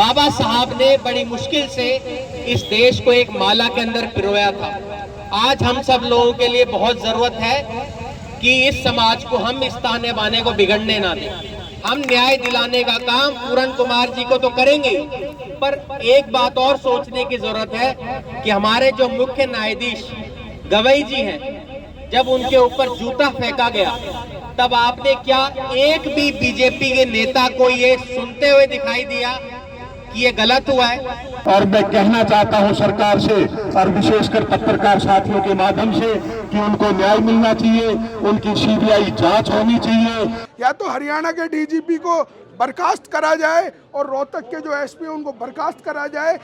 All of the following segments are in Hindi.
बाबा साहब ने बड़ी मुश्किल से इस देश को एक माला के अंदर पिरोया था। आज हम सब लोगों के लिए बहुत जरूरत है कि इस समाज को हम इस ताने बाने को बिगड़ने ना दें। हम न्याय दिलाने का काम पूरन कुमार जी को तो करेंगे, पर एक बात और सोचने की जरूरत है कि हमारे जो मुख्य न्यायाधीश गवई जी हैं, जब उनके ऊपर जूता फेंका गया तब आपने क्या एक भी बीजेपी के नेता को ये सुनते हुए दिखाई दिया कि ये गलत हुआ है? और मैं कहना चाहता हूं सरकार से और विशेषकर पत्रकार साथियों के माध्यम से कि उनको न्याय मिलना चाहिए, उनकी सीबीआई जांच होनी चाहिए। या तो हरियाणा के डीजीपी को बर्खास्त करा जाए और रोहतक के जो एसपी उनको बर्खास्त करा जाए।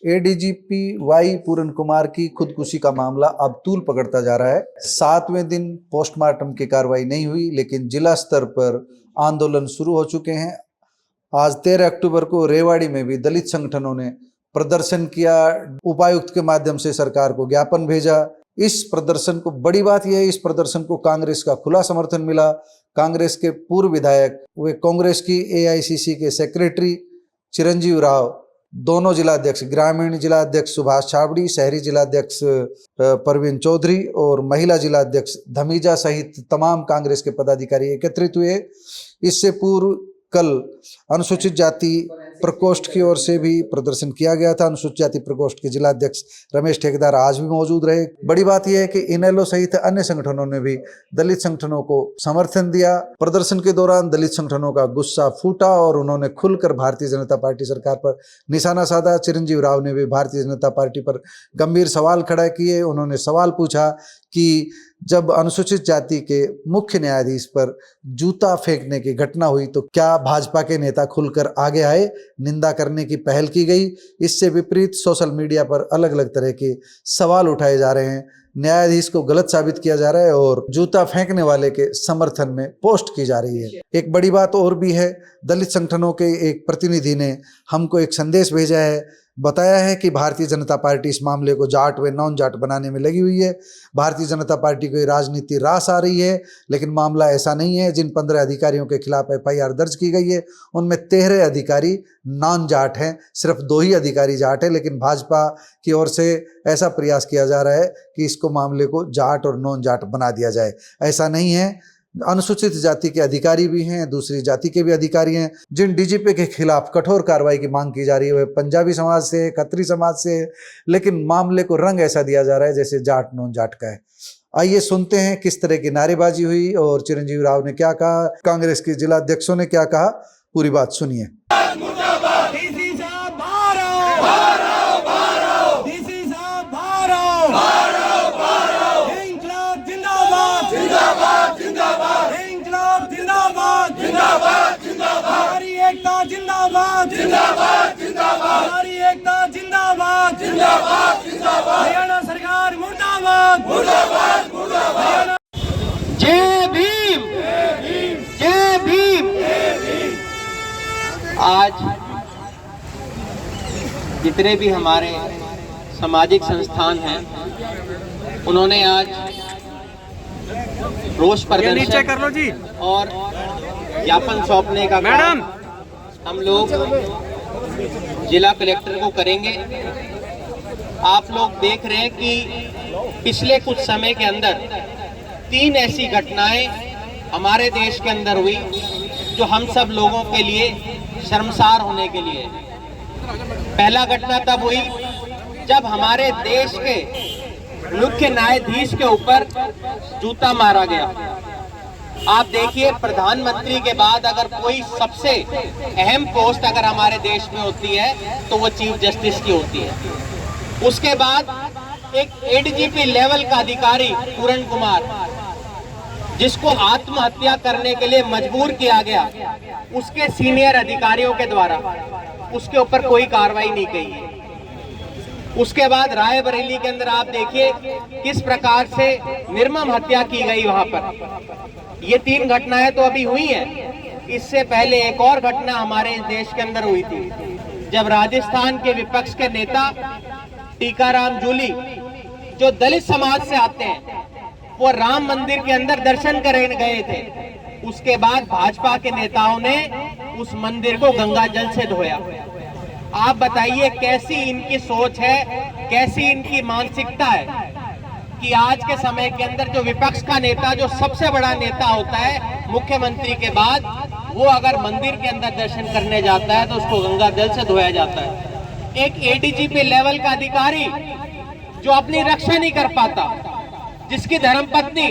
एडीजीपी वाई पूरन कुमार की खुदकुशी का मामला अब तूल पकड़ता जा रहा है। 7वें दिन पोस्टमार्टम की कार्रवाई नहीं हुई, लेकिन जिला स्तर पर आंदोलन शुरू हो चुके हैं। आज 13 अक्टूबर को रेवाड़ी में भी दलित संगठनों ने प्रदर्शन किया, उपायुक्त के माध्यम से सरकार को ज्ञापन भेजा। इस प्रदर्शन को बड़ी बात यह है, इस प्रदर्शन को कांग्रेस का खुला समर्थन मिला। कांग्रेस के पूर्व विधायक, वे कांग्रेस की एआईसीसी के सेक्रेटरी चिरंजीव राव, दोनों जिलाध्यक्ष, ग्रामीण जिलाध्यक्ष सुभाष छाबड़ी, शहरी जिलाध्यक्ष परवीन चौधरी और महिला जिलाध्यक्ष धमीजा सहित तमाम कांग्रेस के पदाधिकारी एकत्रित हुए। इससे पूर्व कल अनुसूचित जाति प्रकोष्ठ की ओर से भी प्रदर्शन किया गया था। अनुसूचित जाति प्रकोष्ठ के जिलाध्यक्ष रमेश ठेकेदार आज भी मौजूद रहे। बड़ी बात यह है कि इनेलो सहित अन्य संगठनों ने भी दलित संगठनों को समर्थन दिया। प्रदर्शन के दौरान दलित संगठनों का गुस्सा फूटा और उन्होंने खुलकर भारतीय जनता पार्टी सरकार पर निशाना साधा। चिरंजीव राव ने भी भारतीय जनता पार्टी पर गंभीर सवाल खड़ा किए। उन्होंने सवाल पूछा कि जब अनुसूचित जाति के मुख्य न्यायाधीश पर जूता फेंकने की घटना हुई तो क्या भाजपा के नेता खुलकर आगे आए, निंदा करने की पहल की गई? इससे विपरीत सोशल मीडिया पर अलग अलग तरह के सवाल उठाए जा रहे हैं। न्यायाधीश को गलत साबित किया जा रहा है और जूता फेंकने वाले के समर्थन में पोस्ट की जा रही है। एक बड़ी बात और भी है, दलित संगठनों के एक प्रतिनिधि ने हमको एक संदेश भेजा है, बताया है कि भारतीय जनता पार्टी इस मामले को जाट व नॉन जाट बनाने में लगी हुई है। भारतीय जनता पार्टी को राजनीति रास आ रही है, लेकिन मामला ऐसा नहीं है। जिन 15 अधिकारियों के खिलाफ एफआईआर दर्ज की गई है उनमें 13 अधिकारी नॉन जाट हैं, सिर्फ 2 ही अधिकारी जाट हैं। लेकिन भाजपा की ओर से ऐसा प्रयास किया जा रहा है कि इसको मामले को जाट और नॉन जाट बना दिया जाए। ऐसा नहीं है। अनुसूचित जाति के अधिकारी भी हैं, दूसरी जाति के भी अधिकारी हैं। जिन डीजीपी के खिलाफ कठोर कार्रवाई की मांग की जा रही है वह पंजाबी समाज से, खत्री समाज से, लेकिन मामले को रंग ऐसा दिया जा रहा है जैसे जाट नॉन जाट का है। आइए सुनते हैं किस तरह की नारेबाजी हुई और चिरंजीव राव ने क्या कहा, कांग्रेस के जिलाध्यक्षों ने क्या कहा। पूरी बात सुनिए। जिंदाबाद जिंदाबाद जिंदाबाद, हमारी एकता जिंदाबाद जिंदाबाद जिंदाबाद, हरियाणा सरकार मुर्दाबाद मुर्दाबाद मुर्दाबाद। जय भीम जय भीम। आज जितने भी हमारे सामाजिक संस्थान हैं उन्होंने आज रोष प्रदर्शन कर लो जी और ज्ञापन सौंपने का मैडम हम लोग जिला कलेक्टर को करेंगे। आप लोग देख रहे हैं कि पिछले कुछ समय के अंदर 3 ऐसी घटनाएं हमारे देश के अंदर हुई जो हम सब लोगों के लिए शर्मसार होने के लिए। पहला घटना तब हुई जब हमारे देश के मुख्य न्यायाधीश के ऊपर जूता मारा गया। आप देखिए, प्रधानमंत्री के बाद अगर कोई सबसे अहम पोस्ट अगर हमारे देश में होती है तो वो चीफ जस्टिस की होती है। उसके बाद एक एडीजीपी लेवल का अधिकारी पूरन कुमार, जिसको आत्महत्या करने के लिए मजबूर किया गया उसके सीनियर अधिकारियों के द्वारा, उसके ऊपर कोई कार्रवाई नहीं की है। उसके बाद रायबरेली के अंदर आप देखिए किस प्रकार से निर्मम हत्या की गई वहां पर। ये 3 घटनाएं तो अभी हुई हैं। इससे पहले एक और घटना हमारे देश के अंदर हुई थी जब राजस्थान के विपक्ष के नेता टीकाराम जूली, जो दलित समाज से आते हैं, वो राम मंदिर के अंदर दर्शन करने गए थे। उसके बाद भाजपा के नेताओं ने उस मंदिर को गंगा जल से धोया। आप बताइए कैसी इनकी सोच है, कैसी इनकी मानसिकता है कि आज के समय के अंदर जो विपक्ष का नेता, जो सबसे बड़ा नेता होता है मुख्यमंत्री के बाद, वो अगर मंदिर के अंदर दर्शन करने जाता है तो उसको गंगा जल से धोया जाता है। एक एडीजीपी लेवल का अधिकारी जो अपनी रक्षा नहीं कर पाता, जिसकी धर्मपत्नी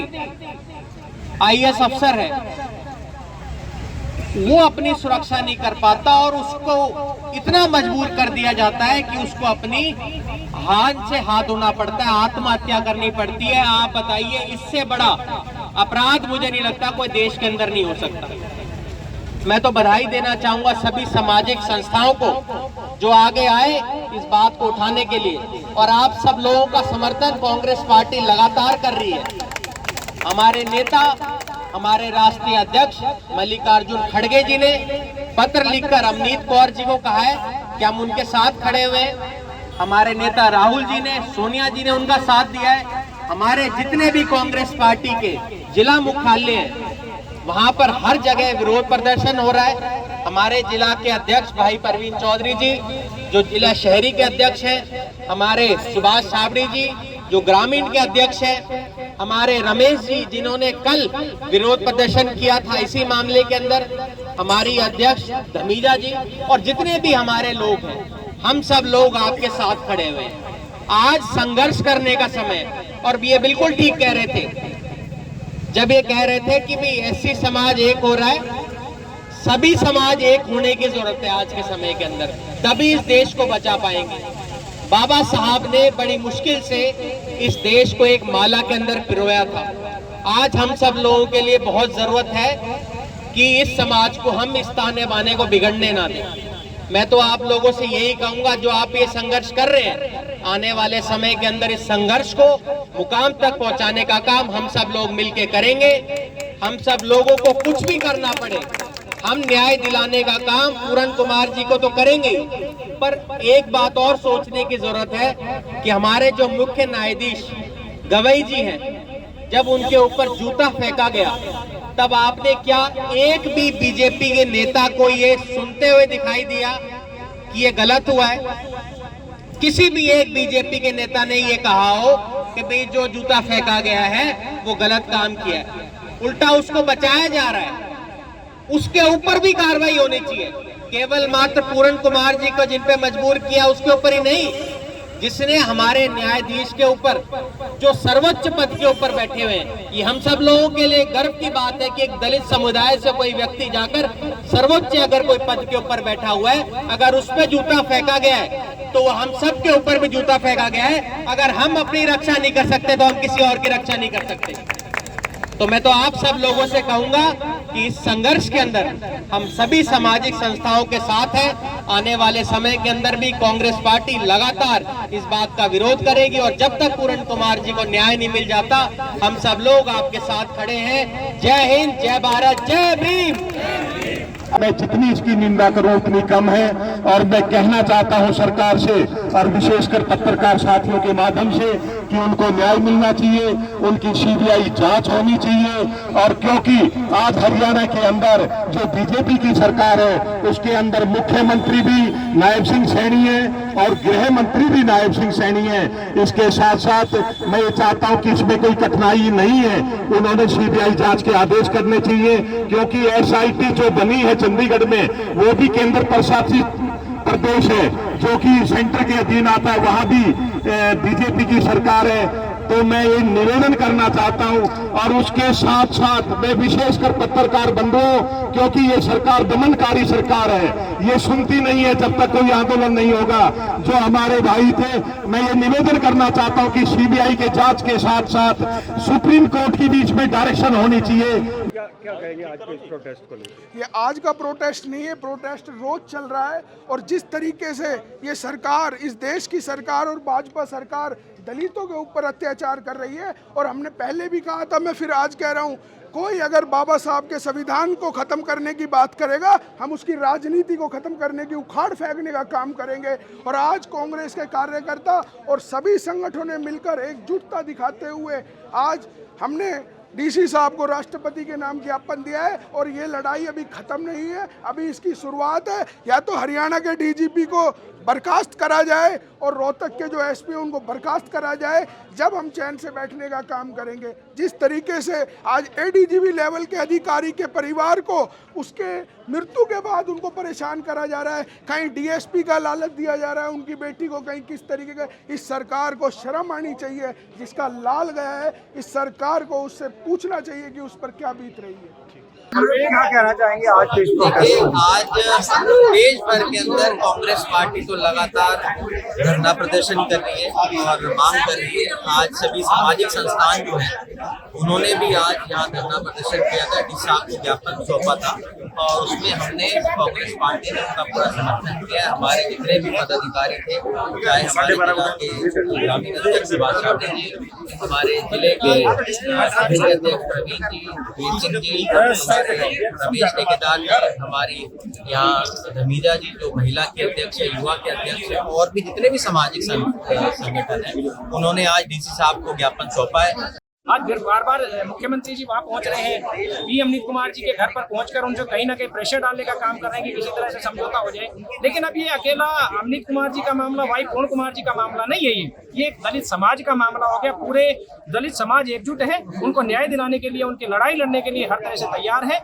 आईएएस अफसर है, वो अपनी सुरक्षा नहीं कर पाता और उसको इतना मजबूर कर दिया जाता है कि उसको अपनी हाथ से हाथ धोना पड़ता है, आत्महत्या करनी पड़ती है। आप बताइए, इससे बड़ा अपराध मुझे नहीं लगता कोई देश के अंदर नहीं हो सकता। मैं तो बधाई देना चाहूंगा सभी सामाजिक संस्थाओं को जो आगे आए इस बात को उठाने के लिए, और आप सब लोगों का समर्थन कांग्रेस पार्टी लगातार कर रही है। हमारे नेता, हमारे राष्ट्रीय अध्यक्ष मल्लिकार्जुन खड़गे जी ने पत्र लिखकर अमनीत कौर जी को कहा है कि हम उनके साथ खड़े हुए हैं। हमारे नेता राहुल जी ने, सोनिया जी ने उनका साथ दिया है। हमारे जितने भी कांग्रेस पार्टी के जिला मुख्यालय हैं, वहां पर हर जगह विरोध प्रदर्शन हो रहा है। हमारे जिला के अध्यक्ष भाई परवीन चौधरी जी जो जिला शहरी के अध्यक्ष हैं, हमारे सुभाष छाबड़ी जी जो ग्रामीण के अध्यक्ष हैं, हमारे रमेश जी जिन्होंने कल विरोध प्रदर्शन किया था इसी मामले के अंदर, हमारी अध्यक्ष धमीजा जी, और जितने भी हमारे लोग हैं, हम सब लोग आपके साथ खड़े हुए हैं। आज संघर्ष करने का समय, और ये बिल्कुल ठीक कह रहे थे जब ये कह रहे थे कि भाई एससी समाज एक हो रहा है, सभी समाज एक होने की जरूरत है आज के समय के अंदर, तभी इस देश को बचा पाएंगे। बाबा साहब ने बड़ी मुश्किल से इस देश को एक माला के अंदर पिरोया था। आज हम सब लोगों के लिए बहुत जरूरत है कि इस समाज को हम इस ताने बाने को बिगड़ने ना दें। मैं तो आप लोगों से यही कहूंगा, जो आप ये संघर्ष कर रहे हैं, आने वाले समय के अंदर इस संघर्ष को मुकाम तक पहुंचाने का काम हम सब लोग मिलके करेंगे। हम सब लोगों को कुछ भी करना पड़े, हम न्याय दिलाने का काम पूरन कुमार जी को तो करेंगे, पर एक बात और सोचने की जरूरत है कि हमारे जो मुख्य न्यायाधीश गवई जी हैं, जब उनके ऊपर जूता फेंका गया तब आपने क्या एक भी बीजेपी के नेता को ये सुनते हुए दिखाई दिया कि ये गलत हुआ है? किसी भी एक बीजेपी के नेता ने ये कहा हो कि भाई जो जूता फेंका गया है वो गलत काम किया है? उल्टा उसको बचाया जा रहा है, उसके ऊपर भी कार्रवाई होनी चाहिए। केवल मात्र पूरन कुमार जी को जिन पे मजबूर किया उसके ऊपर ही नहीं, जिसने हमारे न्यायाधीश के ऊपर जो सर्वोच्च पद के ऊपर बैठे हुए हैं, ये हम सब लोगों के लिए गर्व की बात है कि एक दलित समुदाय से कोई व्यक्ति जाकर सर्वोच्च अगर कोई पद के ऊपर बैठा हुआ है, अगर उस पर जूता फेंका गया है तो हम सब के ऊपर भी जूता फेंका गया है। अगर हम अपनी रक्षा नहीं कर सकते तो हम किसी और की रक्षा नहीं कर सकते। तो मैं तो आप सब लोगों से कहूंगा कि इस संघर्ष के अंदर हम सभी सामाजिक संस्थाओं के साथ हैं। आने वाले समय के अंदर भी कांग्रेस पार्टी लगातार इस बात का विरोध करेगी, और जब तक पूरन कुमार जी को न्याय नहीं मिल जाता, हम सब लोग आपके साथ खड़े हैं। जय हिंद, जय भारत, जय भीम। मैं जितनी इसकी निंदा करूं उतनी कम है, और मैं कहना चाहता हूं सरकार से और विशेषकर पत्रकार साथियों के माध्यम से कि उनको न्याय मिलना चाहिए, उनकी सीबीआई जांच होनी चाहिए। और क्योंकि आज हरियाणा के अंदर जो बीजेपी की सरकार है उसके अंदर मुख्यमंत्री भी नायब सिंह सैनी है और गृह मंत्री भी नायब सिंह सैनी है। इसके साथ साथ मैं ये चाहता हूं कि इसमें कोई कठिनाई नहीं है, उन्होंने सीबीआई जांच के आदेश करने चाहिए, क्योंकि एसआईटी जो बनी है चंडीगढ़ में वो भी केंद्र प्रशासित प्रदेश है जो कि सेंटर के अधीन आता है, वहां भी बीजेपी की सरकार है। तो मैं ये निवेदन करना चाहता हूं, और उसके साथ साथ मैं विशेषकर पत्रकार बंधुओं, क्योंकि ये सरकार दमनकारी सरकार है, ये सुनती नहीं है जब तक कोई आंदोलन नहीं होगा। जो हमारे भाई थे, मैं ये निवेदन करना चाहता हूं कि सीबीआई के जांच के साथ साथ सुप्रीम कोर्ट की भी इसमें डायरेक्शन होनी चाहिए। क्या कहेंगे आज के इस प्रोटेस्ट को लेकर? ये आज का प्रोटेस्ट नहीं है, प्रोटेस्ट रोज चल रहा है। और जिस तरीके से ये सरकार, इस देश की सरकार और भाजपा सरकार दलितों के ऊपर अत्याचार कर रही है, और हमने पहले भी कहा था, मैं फिर आज कह रहा हूँ, कोई अगर बाबा साहब के संविधान को ख़त्म करने की बात करेगा, हम उसकी राजनीति को ख़त्म करने की, उखाड़ फेंकने का काम करेंगे। और आज कांग्रेस के कार्यकर्ता और सभी संगठनों ने मिलकर एकजुटता दिखाते हुए आज हमने डीसी साहब को राष्ट्रपति के नाम ज्ञापन दिया है। और ये लड़ाई अभी ख़त्म नहीं है, अभी इसकी शुरुआत है। या तो हरियाणा के डीजीपी को बर्खास्त करा जाए और रोहतक के जो एसपी उनको बर्खास्त करा जाए, जब हम चैन से बैठने का काम करेंगे। जिस तरीके से आज एडीजीपी लेवल के अधिकारी के परिवार को उसके मृत्यु के बाद उनको परेशान करा जा रहा है, कहीं डीएसपी का लालच दिया जा रहा है उनकी बेटी को, कहीं किस तरीके का, इस सरकार को शर्म आनी चाहिए। जिसका लाल गया है, इस सरकार को उससे पूछना चाहिए कि उस पर क्या बीत रही है। क्या कहना चाहेंगे आज के इस देखिए, प्रोटेस्ट आज देश भर के अंदर कांग्रेस पार्टी तो लगातार धरना प्रदर्शन कर रही है और मांग कर रही है। आज सभी सामाजिक संस्थान जो है उन्होंने भी आज यहाँ धरना प्रदर्शन किया था, डीसी साहब को ज्ञापन सौंपा था और उसमें हमने कांग्रेस पार्टी ने उनका पूरा समर्थन किया। हमारे जितने भी पदाधिकारी थे, चाहे हमारे जिला के ग्रामीण अध्यक्ष बादशाह जी, हमारे जिले के अध्यक्ष प्रवीण जी, वीर सिंह जी, रमेश ठेकेदार जी, हमारी यहाँ धमीजा जी जो महिला के अध्यक्ष है, युवा के अध्यक्ष है, और भी जितने भी सामाजिक संगठन है, उन्होंने आज डीसी साहब को ज्ञापन सौंपा है। आज फिर बार बार मुख्यमंत्री जी वहाँ पहुँच रहे हैं, पी अमनीत कुमार जी के घर पर पहुंचकर उनसे कहीं ना कहीं प्रेशर डालने का काम कर रहे हैं कि किसी तरह से समझौता हो जाए। लेकिन अब ये अकेला अमनीत कुमार जी का मामला, भाई पूर्ण कुमार जी का मामला नहीं है, ये एक दलित समाज का मामला हो गया। पूरे दलित समाज एकजुट है, उनको न्याय दिलाने के लिए, उनकी लड़ाई लड़ने के लिए हर तरह से तैयार है।